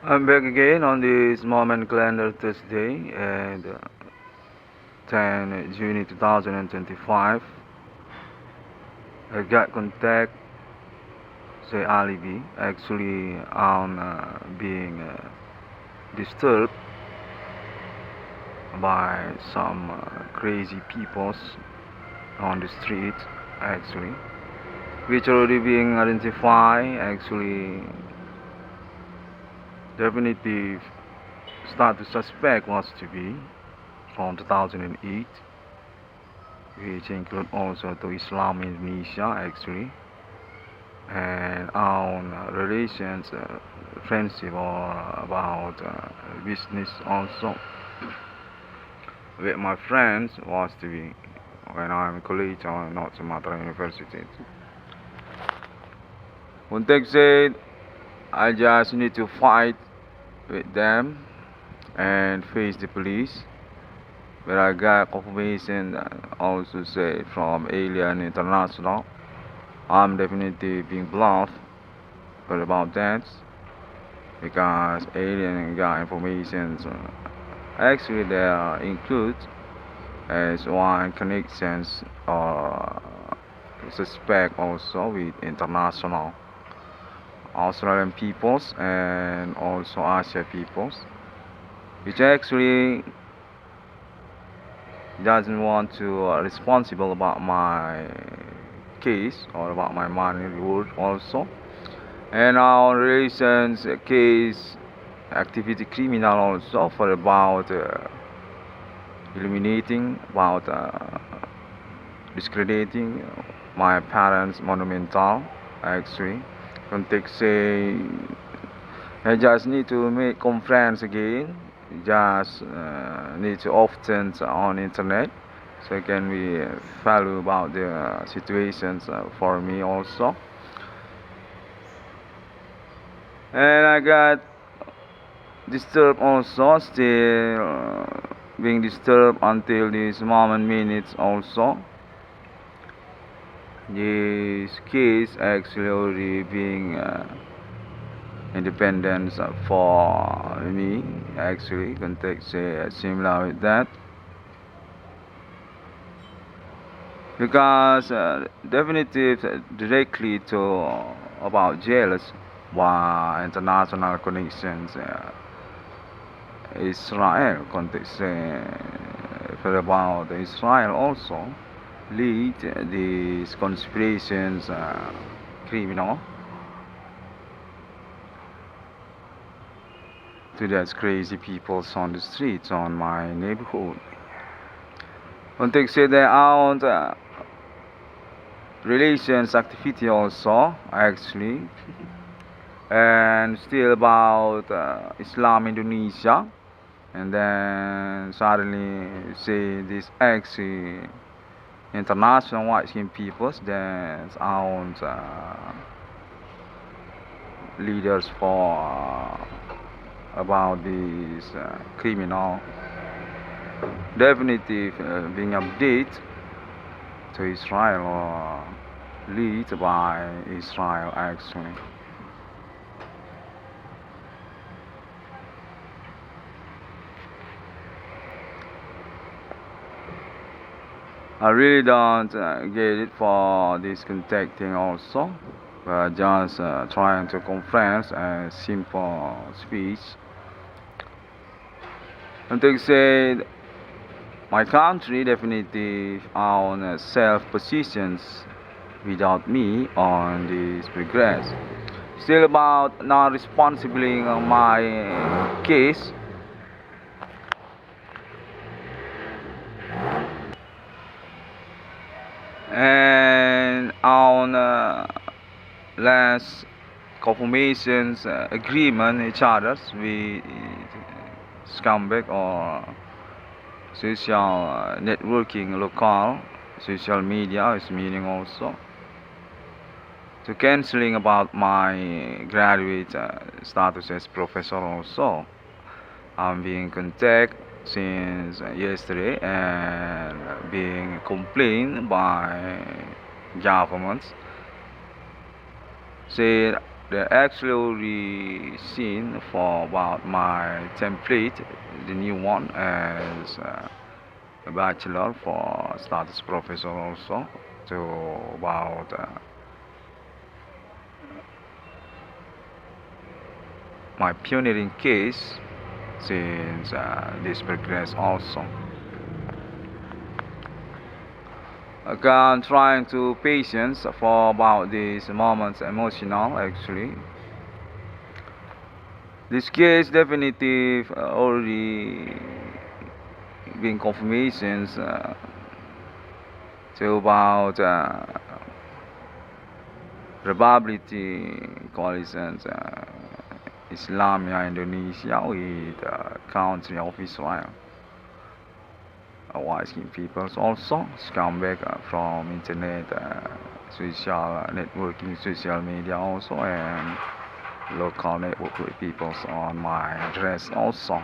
I'm back again on this moment calendar Thursday at 10 June 2025. I got contact say alibi. Actually, I'm being disturbed by some crazy peoples on the street. Actually, which already being identified. Actually, definitive start to suspect was to be from 2008, which include also to Islam in Indonesia actually, and on relations, friendship or about business also with my friends was to be when I'm college or North Sumatra University. One thing said, I just need to fight with them and face the police. But I got confirmation also say from Alien International. I'm definitely being bluffed but about that because Alien got information. Actually, they include as one connections or suspect also with international Australian peoples and also Asia peoples, which actually doesn't want to responsible about my case or about my money reward also, and our relations case activity criminal also for about eliminating about discrediting my parents monumental actually. Context say I just need to make conference again. Just need to often on internet, so can we follow about the situations for me also. And I got disturbed also, still being disturbed until this moment minutes also. This case actually already being independence for me actually context similar with that because definitive directly to about jails by international connections Israel context for about Israel also lead these conspirations criminal to those crazy people on the streets on my neighborhood. One thing say they own relations activity also actually, and still about Islam Indonesia, and then suddenly say this actually international white skin peoples that own leaders for about this criminal definitive being update to Israel or lead by Israel actually. I really don't get it for this contacting also, but just trying to conference a simple speech. And they said my country definitely on self positions without me on this progress. Still about not responsibly on my case. And on last confirmations agreement each others with scumbag or social networking local social media is meaning also to canceling about my graduate status as professor also. I'm being contacted since yesterday and being complained by governments. Say they actually already seen for about my template, the new one, as a bachelor for status professor also, to about my pioneering case since this progress also. Okay, I'm trying to patience for about these moments emotional actually. This case definitive already been confirmations to about probability coalitions Islamia Indonesia with country of Israel. White-skinned peoples also come back from internet, social networking, social media also, and local network with peoples on my address also.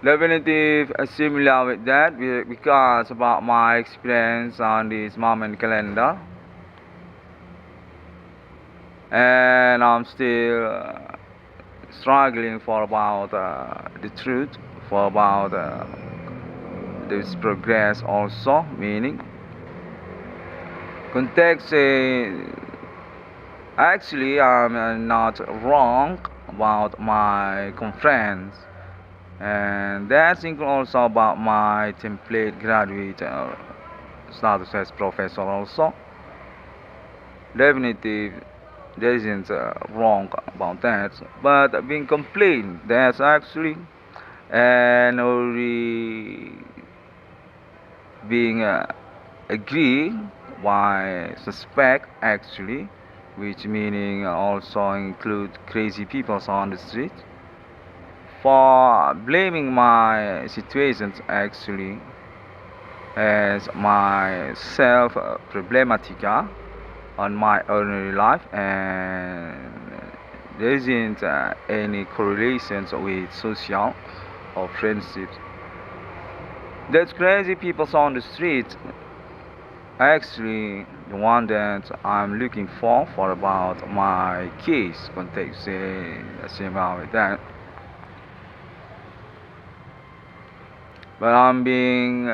Definitive similar with that because about my experience on this moment calendar, and I'm still struggling for about the truth, for about this progress also, meaning context actually I'm not wrong about my conference, and that's also about my template graduate status as professor also. Definitive there isn't wrong about that, but being complained that's actually and already being agree by suspect actually, which meaning also include crazy people on the street for blaming my situations actually as my self problematica on my ordinary life, and there isn't any correlations with social or friendships. That's crazy people on the street actually the one that I'm looking for about my case context similar with that. But I'm being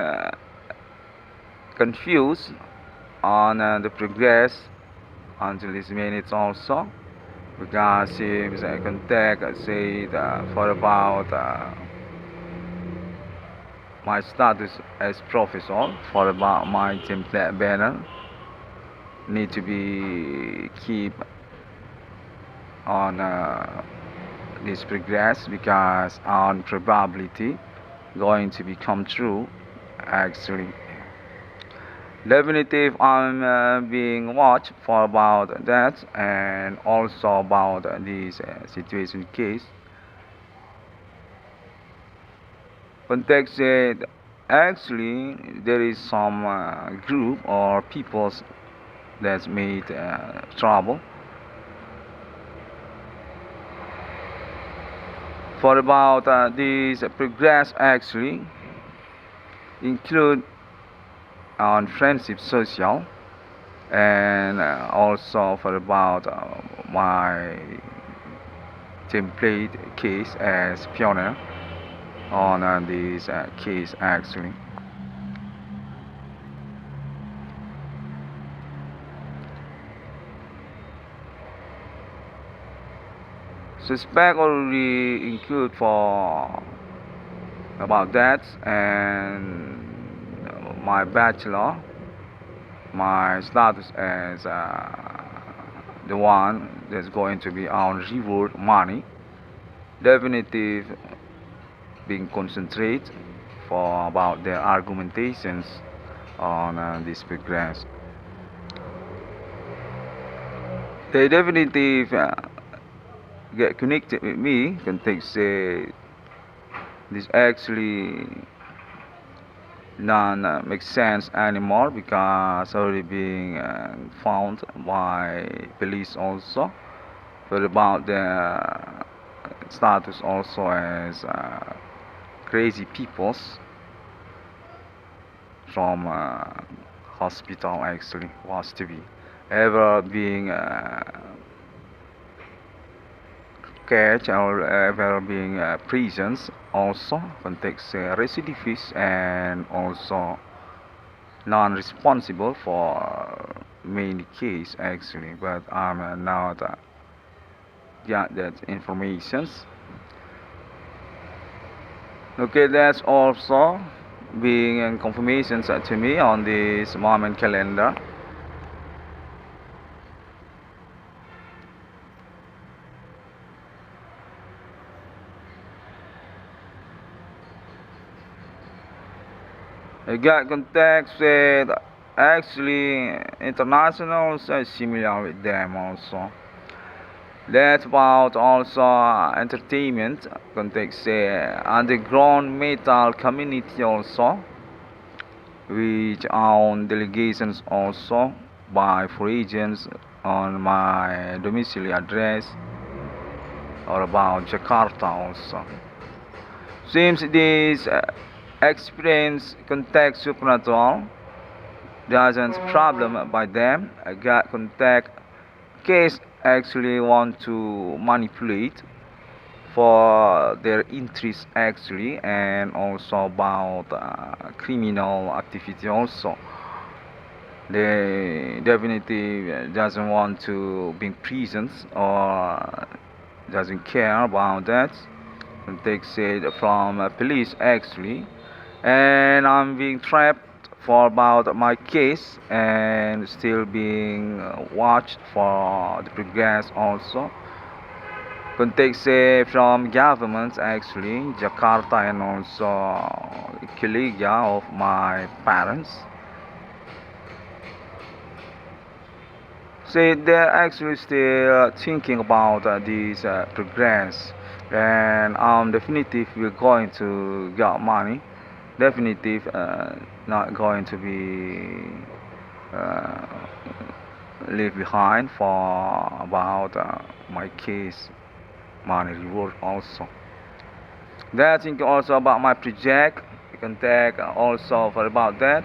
confused on the progress until this minute also, because seems contact said for about my status as professor, for about my template banner need to be keep on this progress because on probability going to become true actually. Definitive I'm being watched for about that, and also about this situation case. Context said actually there is some group or peoples that's made trouble for about this progress actually include on friendship social, and also for about my template case as pioneer on this case actually. Suspect already include for about that, and my bachelor, my status as the one that's going to be on reward money, definitive being concentrate for about their argumentations on this progress. They definitely get connected with me can take say this actually not make sense anymore because already being found by police also, but about the status also as crazy peoples from hospital actually was to be ever being catch or ever being prisons also context recidivists and also non-responsible for many case actually, but I'm not got that informations. Okay, that's also being confirmations to me on this moment calendar. I got contacts with actually internationals similar with them also. That's about also entertainment context underground metal community also, which own delegations also by agents on my domicile address or about Jakarta also. Seems this experience contact supernatural doesn't problem by them. I got contact case actually want to manipulate for their interests actually, and also about criminal activity also. They definitely doesn't want to be in prisons or doesn't care about that, and takes it from police actually, and I'm being trapped for about my case and still being watched for the progress also. Context from governments actually, Jakarta and also colleague of my parents. So they're actually still thinking about this progress, and I'm definitive we're going to get money. Definitive not going to be leave behind for about my case money reward also. That think also about my project. You can take also for about that.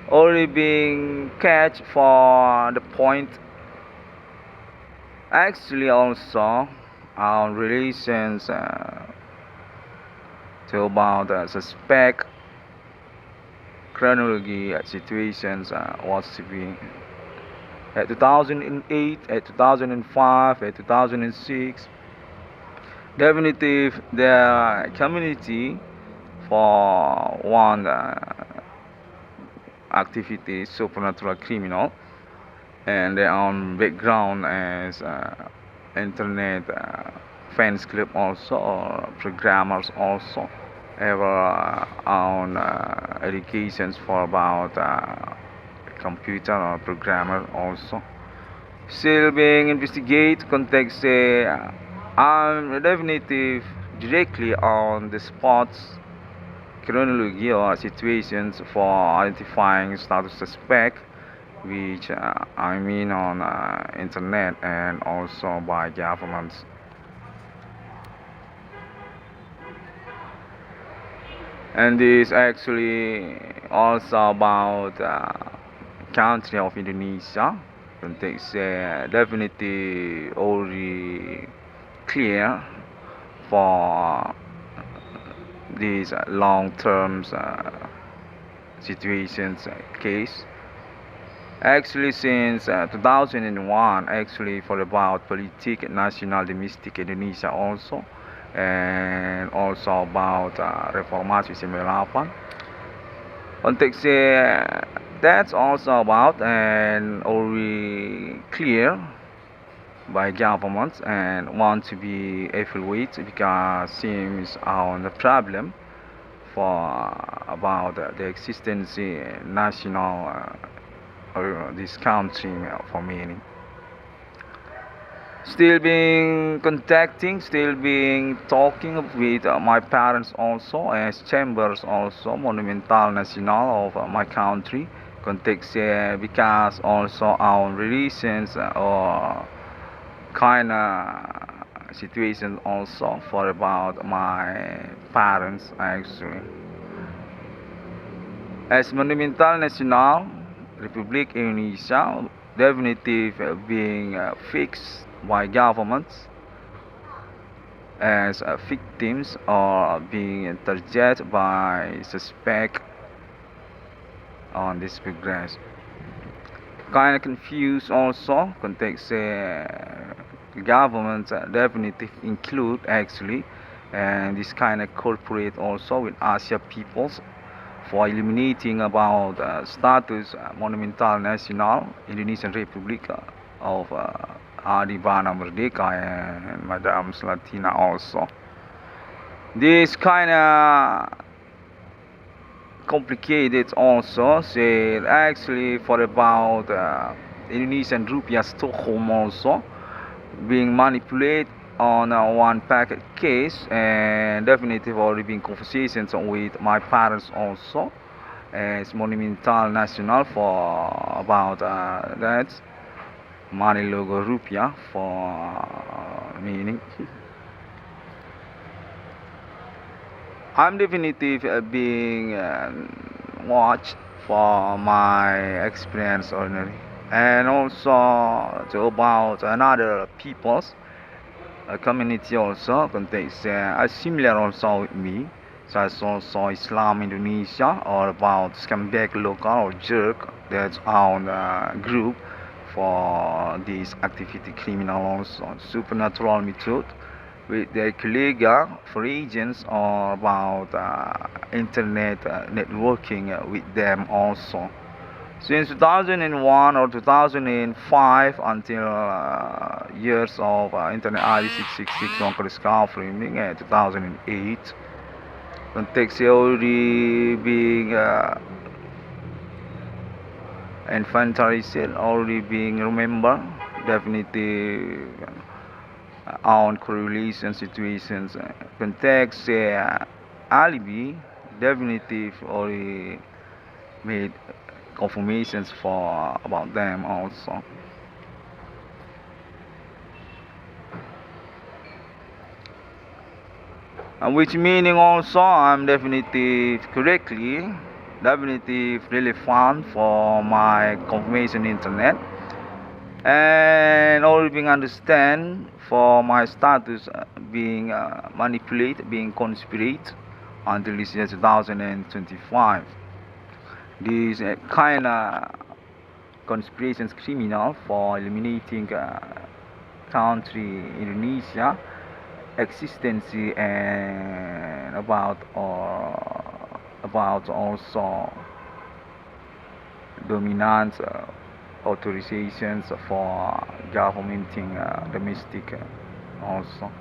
Only being catch for the point. Actually also on relations to about suspect chronology situations was to be at 2008, at 2005, at 2006. Definitive their community for one activity supernatural criminal, and their own background as internet fans club also, or programmers also, ever on educations for about computer or programmer also. Still being investigated context I'm definitive directly on the spots chronology or situations for identifying status suspect, which I mean on internet and also by governments. And this actually also about country of Indonesia. Context definitely already clear for these long-term situations case. Actually since 2001 actually for about politik nasional domestic Indonesia also, and also about reformasi 98. Konteks that's also about and already clear by governments and want to be evaluated because seems on the problem for about the existence national or this country for many. Still being contacting, still being talking with my parents also as chambers also monumental national of my country context because also our relations or kind of situation also for about my parents actually. As monumental national Republik Indonesia definitive being fixed by governments as victims or being targeted by suspect on this progress. Kind of confused also, context government definitive include actually, and this kind of corporate also with Asia peoples for eliminating about status monumental national Indonesian Republic of Adi Bana Merdeka and Madam SELATINA also. This kind of complicated also, say actually for about Indonesian rupiah Stockholm also being manipulated on one packet case, and definitely already been conversations with my parents also as monumental national for about that money logo rupiah for meaning. I'm definitely being watched for my experience ordinary, and also to about another people's community also contains similar also with me, such as also Islam Indonesia or about scumbag local or jerk that's own group for this activity criminal also supernatural method with their colleague for agents or about internet networking with them also. Since 2001 or 2005 until years of Internet ID 666 on discovery in 2008, context already being inventory sale already being remembered, definitely on correlation situations, context alibi, definitely already made confirmations for about them also. Which meaning also I'm definitely correctly definitely relevant for my confirmation internet, and all being understand for my status being manipulated, being conspirated until this year 2025. This kind of conspirations criminal for eliminating country Indonesia existence and about also dominant authorizations for governmenting domestic also.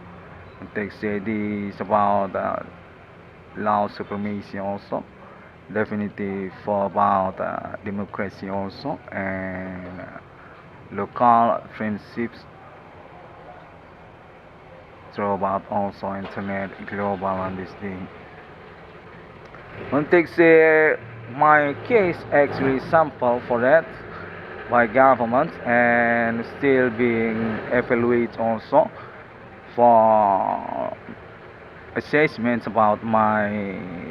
They say this about law supremacy also, definitely for about democracy also, and local friendships through about also internet global and this thing. One takes my case actually sample for that by government and still being evaluated also for assessments about my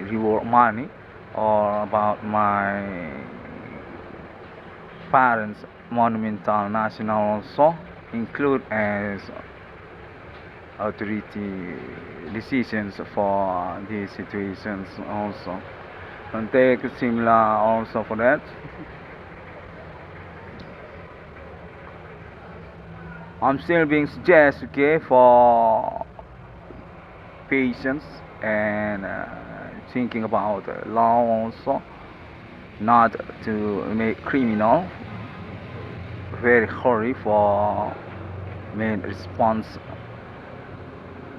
reward money or about my parents monumental national also include as authority decisions for these situations also, and take similar also for that. I'm still being suggested, okay, for patience and thinking about law also, not to make criminal very hurry for main response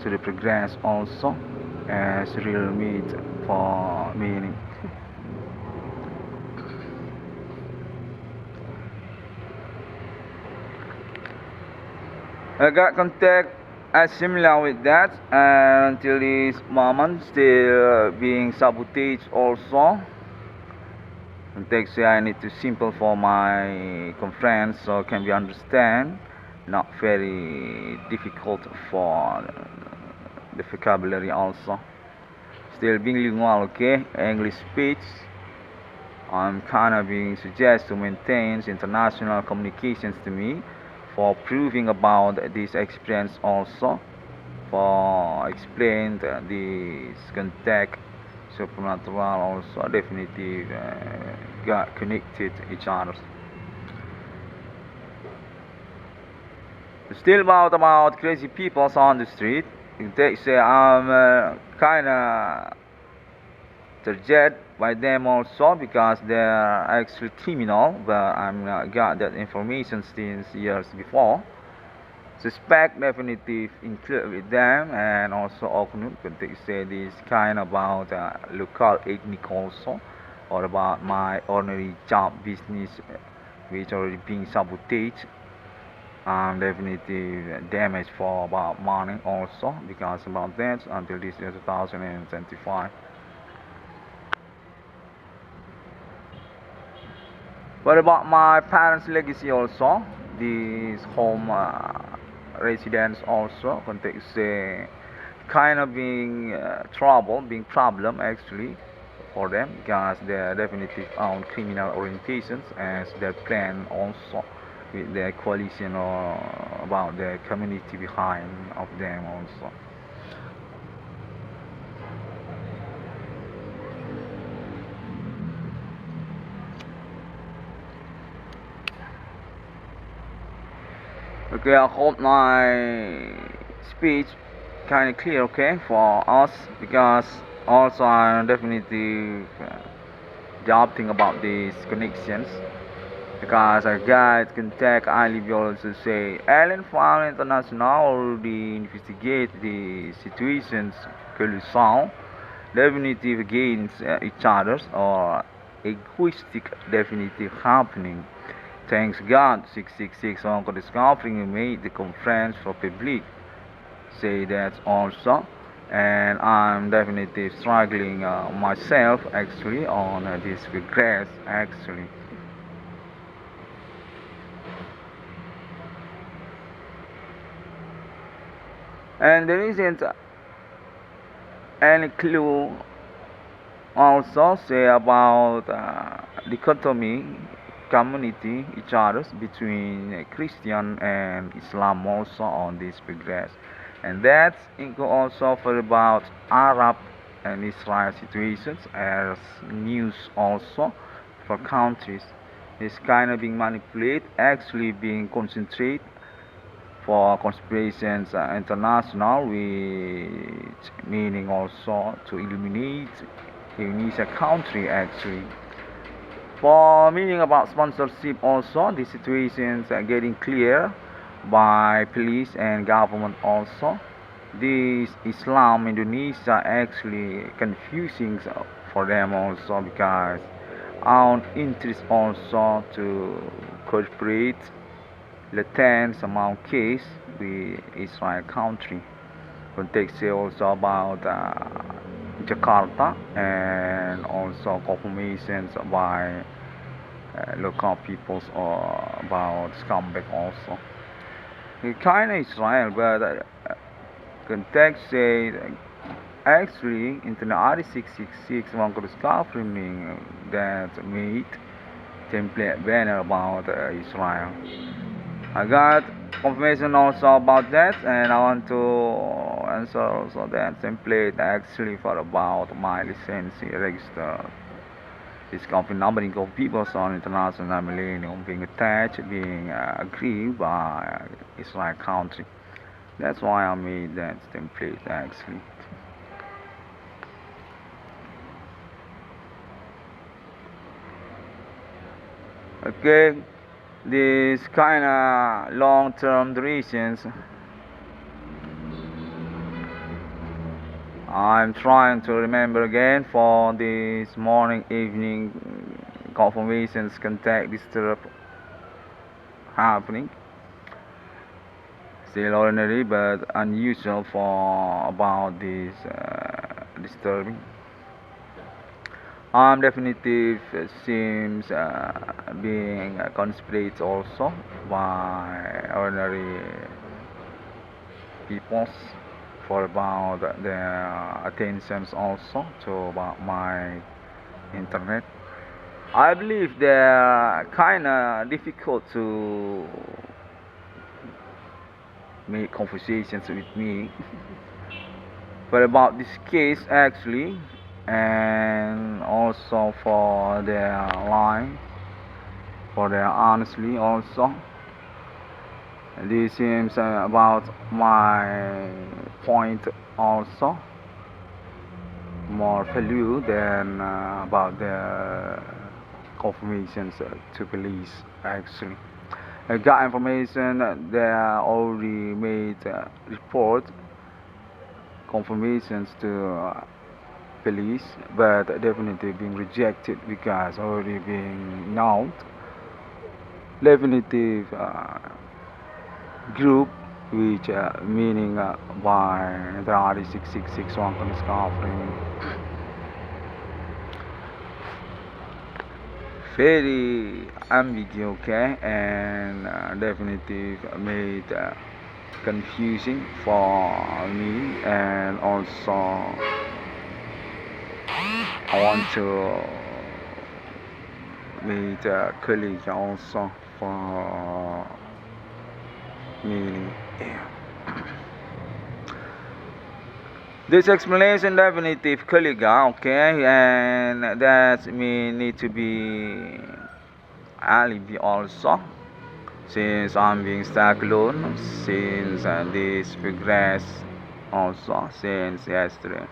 to the progress also as real meat for meaning. I got contact as similar with that, and until this moment still being sabotaged also. Context say I need to simple for my conference so can be understand, not very difficult for the vocabulary also. Still bilingual, okay, English speech I'm kind of being suggested to maintain international communications to me for proving about this experience also, for explain this contact supernatural also definitely got connected each other. Still about crazy people on the street. They say I'm kinda targeted by them also because they're actually criminal, but I'm got that information since years before. Suspect definitive include with them, and also often they say this kind about local ethnic also, or about my ordinary job business which already being sabotaged. Definitely damage for about money also because about that until this year 2025. What about my parents' legacy also? This home residence also context kind of being trouble, being problem actually for them because they're definitely on criminal orientations as their plan also with their coalition or about the community behind of them also. Okay, I hope my speech kind of clear, okay, for us because also I'm definitely doubting about these connections because our guide contact ILB also say Allen Farm International already investigate the situations colossal definitive against each other or egoistic definitive happening. Thanks God 666 on discovering made the conference for public say that also, and I'm definitely struggling myself actually on this regress actually. And there isn't any clue also say about dichotomy community each others between Christian and Islam also on this progress, and that's also for about Arab and Israel situations as news also for countries is kind of being manipulated actually being concentrated for conspirations international which meaning also to eliminate Indonesia country actually. For meaning about sponsorship also, the situations are getting clear by police and government also. This Islam Indonesia actually confusing for them also because our interest also to cooperate latent amount case with Israel country. Context also about Jakarta and also confirmations by local peoples or about scumbag also. Kind of Israel, but context say actually Internet RE 666 one could discovering that made template banner about Israel. I got confirmation also about that, and I want to answer also that template actually for about my license register. This company numbering of people on international millennium being attached, being agreed by Israel country. That's why I made that template actually. Okay, this kind of long-term durations. I'm trying to remember again for this morning, evening confirmations contact disturb happening. Still ordinary but unusual for about this disturbing. Definitive seems being conspirated also by ordinary peoples for about their attentions also to about my internet. I believe they're kind of difficult to make conversations with me. But about this case actually, and also for their line, for their honestly also, this seems about my point also more value than about the confirmations to police actually. I got information they already made report confirmations to police, but definitely being rejected because already being known definitive group which meaning by the RD 6661 discovering very ambiguous, okay, and definitive made confusing for me, and also I want to meet a colleague also for me. This explanation definitive colleague, okay, and that me need to be alibi also, since I'm being stuck alone since this progress also since yesterday.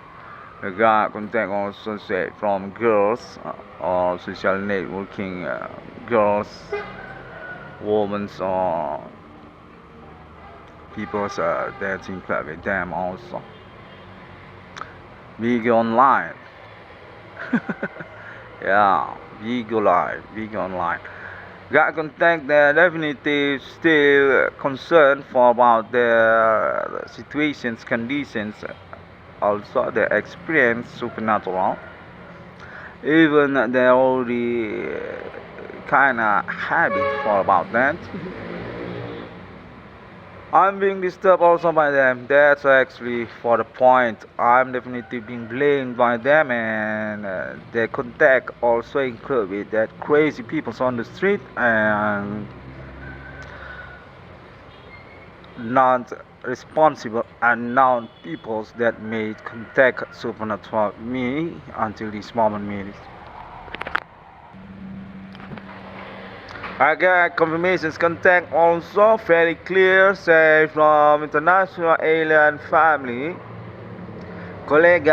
I got contact also say from girls or social networking girls, women or people that in club with them also. Big online. Yeah, big online. Got contact the definitive still concerned for about the situations, conditions, also the experience supernatural. Even they already kinda habit for about that. I'm being disturbed also by them. That's actually for the point. I'm definitely being blamed by them, and their contact also include with that crazy people on the street and non-responsible unknown peoples that made contact supernatural me until this moment minutes. I got confirmations contact also very clear, say from international alien family. Colleague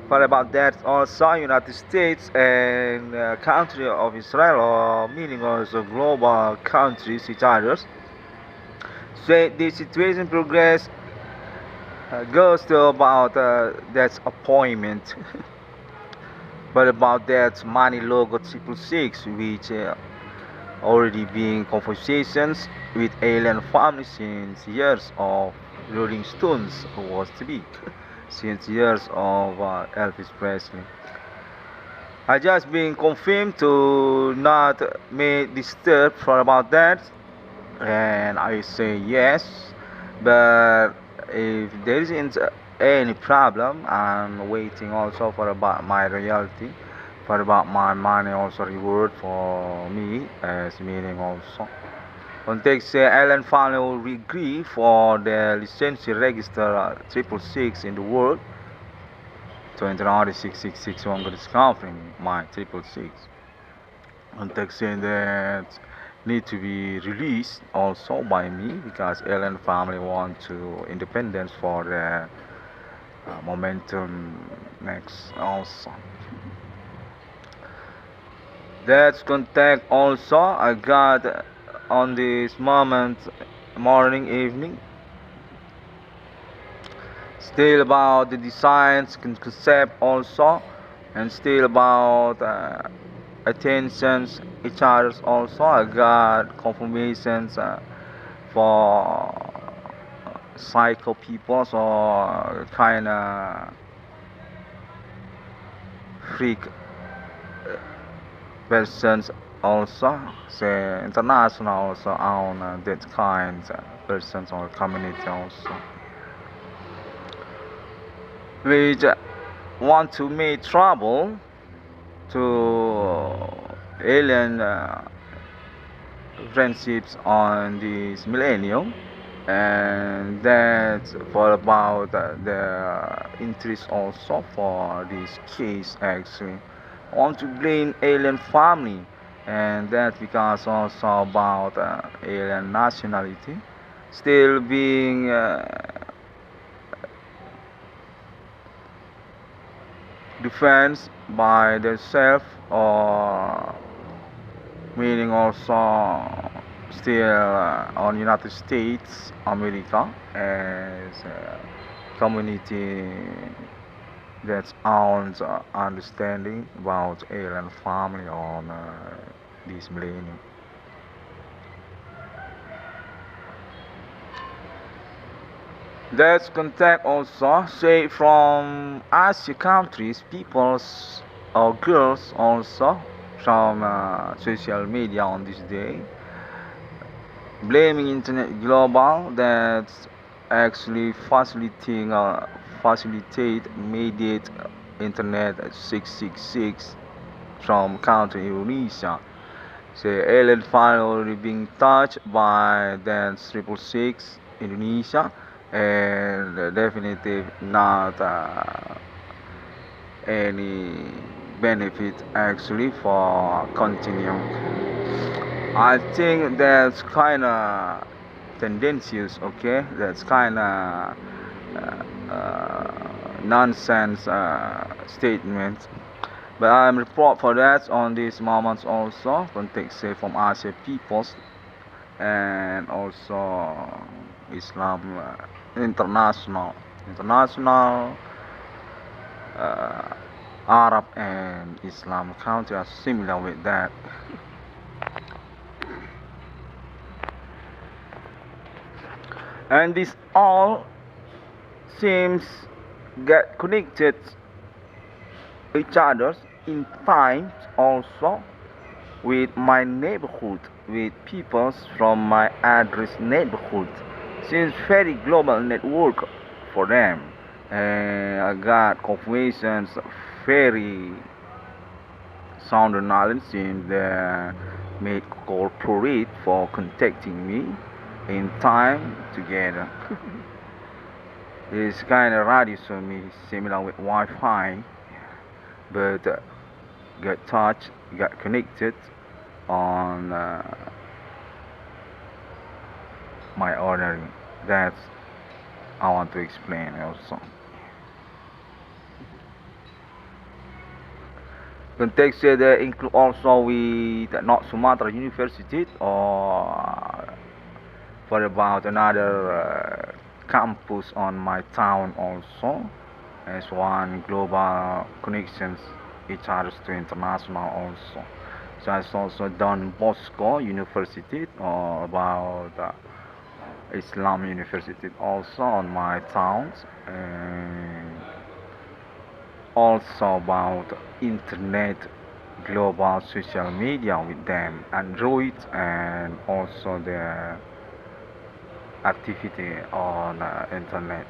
for about that also United States and country of Israel, or meaning also global countries each others. So the situation progress goes to about that appointment. But about that money logo 666, which already being conversations with alien families since years of Rolling Stones was to be since years of Elvis Presley. I just been confirmed to not be disturbed for about that, and I say yes, but if there isn't any problem, I'm waiting also for about my royalty, for about my money also reward for me as meaning also. Context Allen family will agree for the license register 666 in the world. So in the RD 6661 got discovering my 666. Context saying that need to be released also by me because Allen family want to independence for the momentum next also. That's contact also I got on this moment morning evening. Still about the designs concept also, and still about attentions each others also. I got confirmations for psycho people, so kinda freak persons also, say international also on that kind persons or community also, which want to make trouble to alien friendships on this millennium, and that's for about the interest also for this case. Actually, I want to blame alien family, and that because also about alien nationality still being defense by themselves, or meaning also still on United States America as a community that's own understanding about alien family on this millennium. That's contact also say from Asia countries, peoples or girls also from social media on this day, blaming internet global that's actually facilitate mediate internet 666 from country Indonesia. Say alien file already being touched by that 666 Indonesia, and definitely not any benefit actually for continuing. I think that's kind of tendencies, okay? That's kind of nonsense statement. But I'm report for that on these moments also, context say from Asia peoples and also Islam international Arab and Islam countries are similar with that. And this all seems get connected each other in time also with my neighborhood, with people from my address neighborhood. Since very global network for them, and I got confirmations very sound knowledge in the made corporate for contacting me in time together. It's kind of radius for me, similar with Wi-Fi, but got touched, got connected on my ordering. That's I want to explain also. Context include also with North Sumatra University, or for about another campus on my town also, as one global connections each other to international also. So it's also Don Bosco University, or about Islam University also on my towns, and also about internet global social media with them, Android, and also the activity on internet,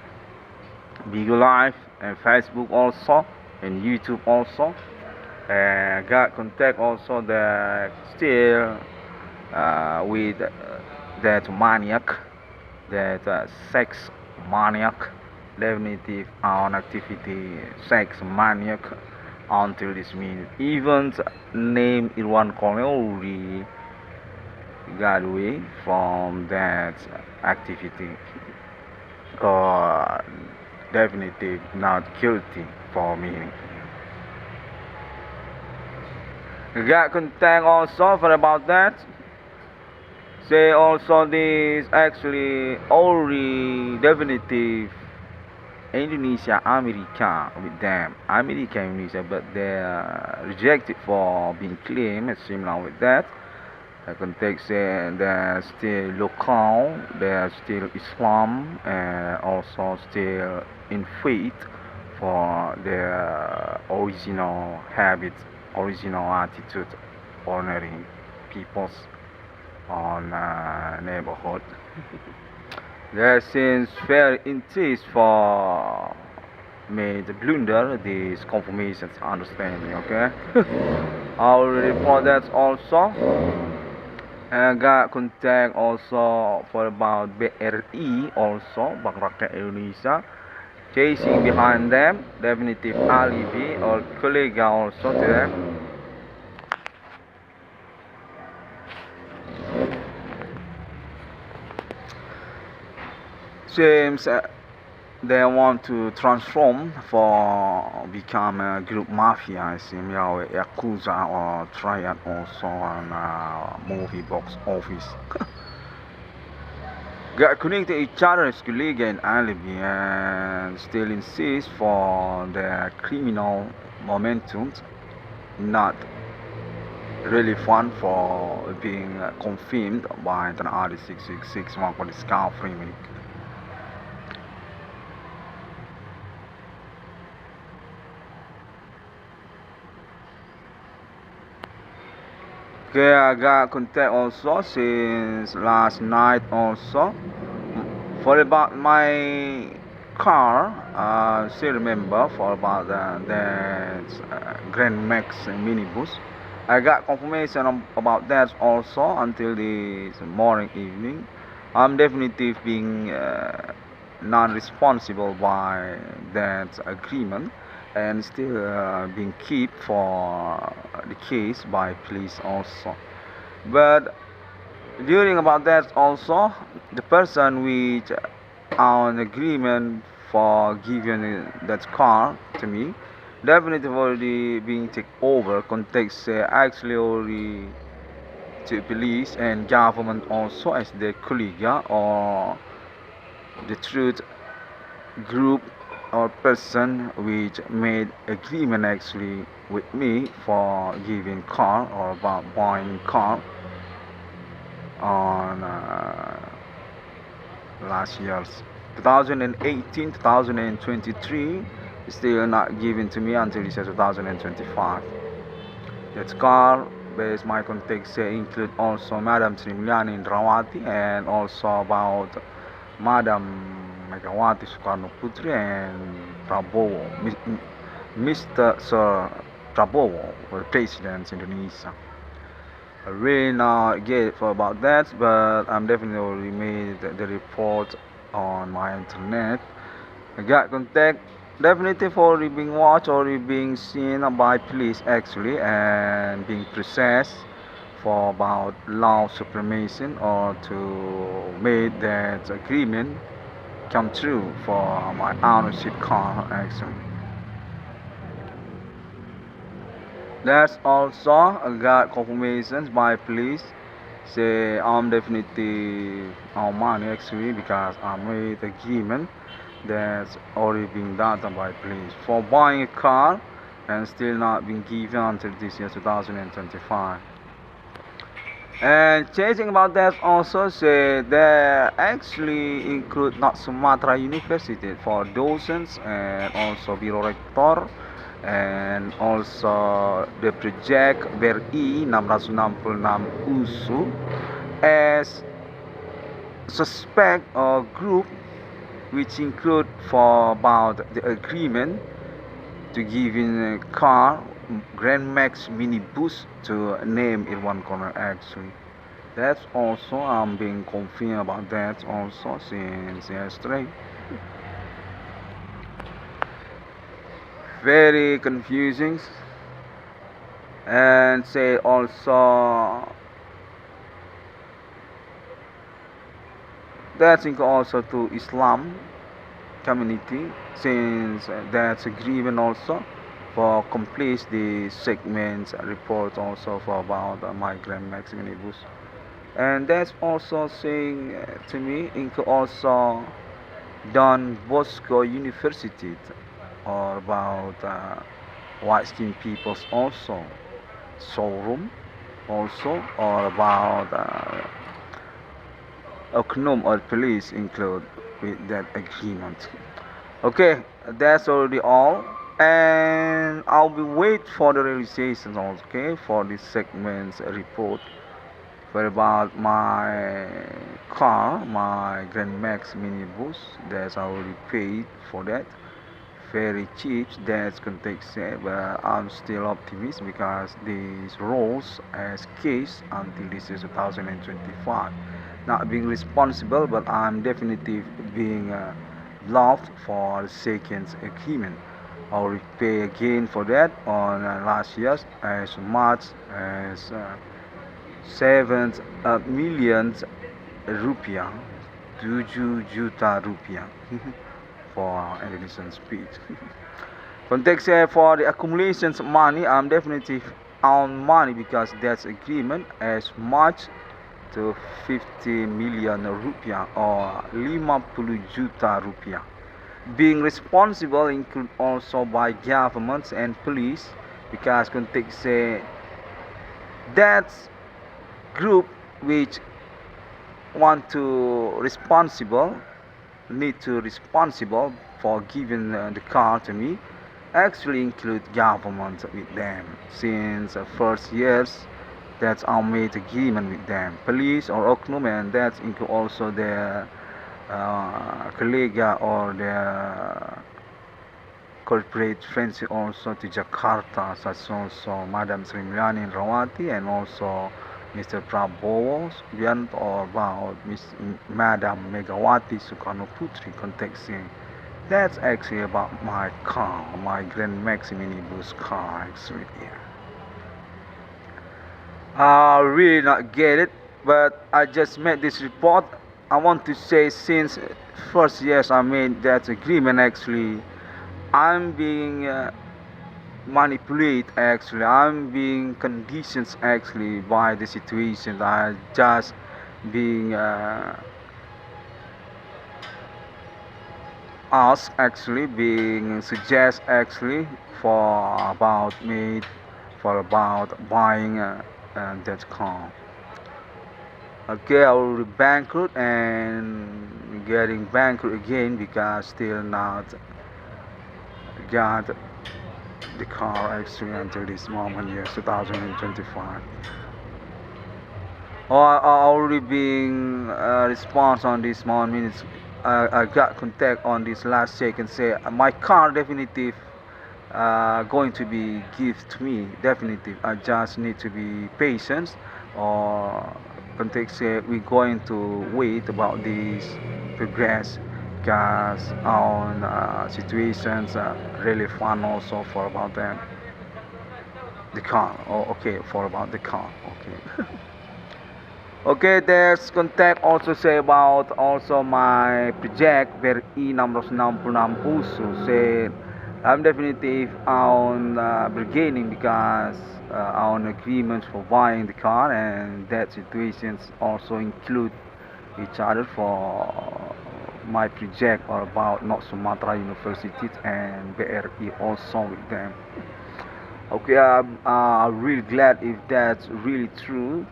Bigo Live and Facebook also, and YouTube also. And got contact also the still with that maniac, that sex maniac, definitive on activity sex maniac until this minute. Even name IRWAN CORNEL already got away from that activity, or definitely not guilty for me. Got contact also for about that. Say also this actually already definitive Indonesia, America with them. America, Indonesia, but they are rejected for being claimed as similar with that. The context they're still local, they're still Islam, and also still in faith for their original habits, original attitude, honoring peoples on neighborhood. There seems very interest for me to blunder these confirmations understanding, okay? I will report that also. And got contact also for about BRI also, Bank Rakyat Indonesia, chasing behind them, definitive alibi or colleague also to them. Seems they want to transform for become a group mafia, I see, Yakuza or Triad also on movie box office. Got connected to each other as colleague and alibi and still insist for the criminal momentum, not really fun for being confirmed by the RD666 one for discovery. Okay, I got contact also since last night also. For about my car, still remember for about that Grand Max minibus. I got confirmation about that also until this morning evening. I'm definitely being non-responsible by that agreement and still being kept for the case by police also. But during about that also, the person which on agreement for giving that car to me definitely already being taken over context actually already to police and government also as their colleague or the truth group or person which made agreement actually with me for giving car or about buying car on last year's 2018 2023 still not given to me until this year 2025. That car based my context include also Madam Srimliani Indrawati and also about Madam Megawati Soekarno Putri and Prabowo, Mr. Sir Prabowo, the President Indonesia. I really not get for about that, but I'm definitely already made the report on my internet. I got contact definitely for being watched or being seen by police actually and being processed for about law supremacy or to make that agreement come true for my ownership car actually. That's also I got confirmations by police say I'm definitely on money actually because I made agreement that's already been done by police for buying a car and still not been given until this year 2025. And changing about that also say they actually include not Sumatra University for docents and also Biro Rektor and also the project BRI 666 USU as suspect or group which include for about the agreement to give in a car Grand Max minibus to name IRWAN CORNEL actually. That's also I'm being confused about that also since yesterday. Very confusing and say also that's also to Islam community since that's agreement also for complete the segments report also for about migrant Max minibus and that's also saying to me include also Don Bosco University or about white skinned peoples also showroom also or about HUKUM or police include with that agreement. Okay, that's already all and I'll be wait for the realization also, okay, for this segment's report for about my car, my Grand Max minibus that's already paid for that very cheap. That's context, but I'm still optimistic because these roles as case until this is 2025. Not being responsible, but I'm definitely being loved for the second agreement. I'll repay again for that on last year as much as 7 million rupiah, 7 juta rupiah for Indonesian speech. Context for the accumulations of money, I'm definitely on money because that's agreement as much to 50 million rupiah or 50 juta rupiah. Being responsible include also by governments and police because context that's group which want to responsible need to responsible for giving the car to me actually include government with them since first years that's our made agreement with them police or oknum, and that include also their colleague or their corporate friends also to Jakarta, such also Madam Sri Mulyani Rawati and also Mr. Prabowo Subianto or about Miss Madam Megawati Soekarno Putri contexting. That's actually about my car, my Grand Max minibus car actually. I really not get it, but I just made this report. I want to say since first years I made that agreement actually, I'm being manipulated actually. I'm being conditioned actually by the situation. I just being asked actually, being suggest actually for about buying that car. Okay, I will be bankrupt and getting bankrupt again because still not got the car actually until this moment, yes, 2025. I already being response on this moment. I got contact on this last check and say my car definitive going to be given to me definitive. I just need to be patient or contact say we're going to wait about this progress because our situations really fun also for about the car. Oh, okay, for about the car. Okay. Okay, there's contact also say about also my project BRI 666 Puso. Say I'm definitely on bargaining because on agreements for buying the car, and that situations also include each other for my project or about North Sumatra University and BRI also with them. Okay, I'm really glad if that's really true.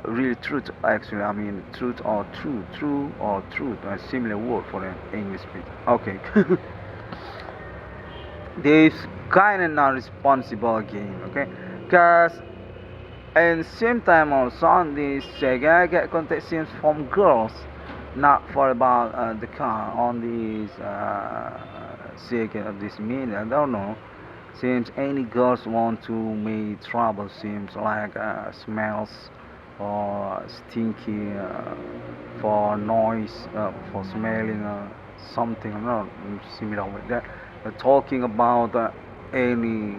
Really truth actually, I mean truth or true or truth, a similar word for an English speaker. Okay. This kind of not responsible again, okay, because and same time also on this I get contacts from girls, not for about the car on this second of this minute. I don't know, seems any girls want to make trouble, seems like smells or stinky for noise, for smelling something, not similar with that. Talking about any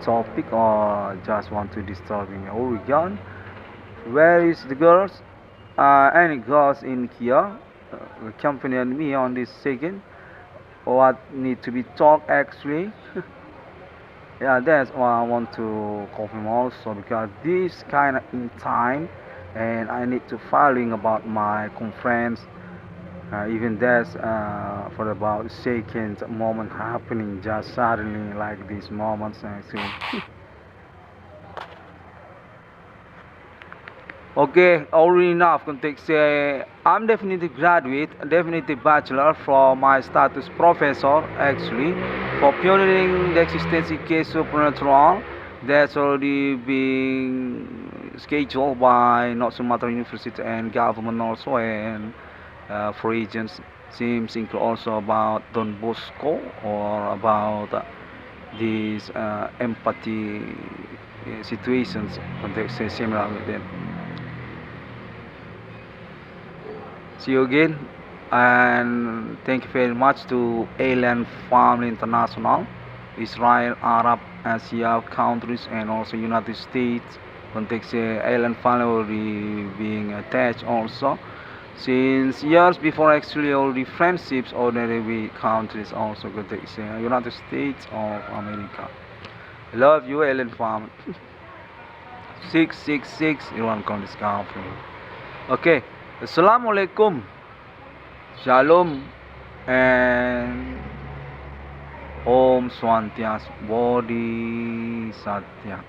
topic or just want to disturbing Oregon. Where is the girls? Any girls in here accompany me on this second? What need to be talked actually? Yeah, that's what I want to confirm also because this kind of in time, and I need to filing about my conference. Even that's for about second moment happening just suddenly like these moments. Actually. Okay, already enough context. I'm definitely graduate, definitely bachelor from my status professor actually for pioneering the existence case supernatural. That's already being scheduled by North Sumatra University and government also, and for regions seems include also about Don Bosco or about these empathy situations context similar with them. See you again, and thank you very much to Alien Family International, Israel, Arab, Asia countries, and also United States. Context Alien Family already being attached also since years before, actually already friendships already with countries also. Context United States of America. Love you, Alien Family. 666 IRWAN CORNEL. Okay. Assalamualaikum, Shalom, and Om Swantias Bodhisatya.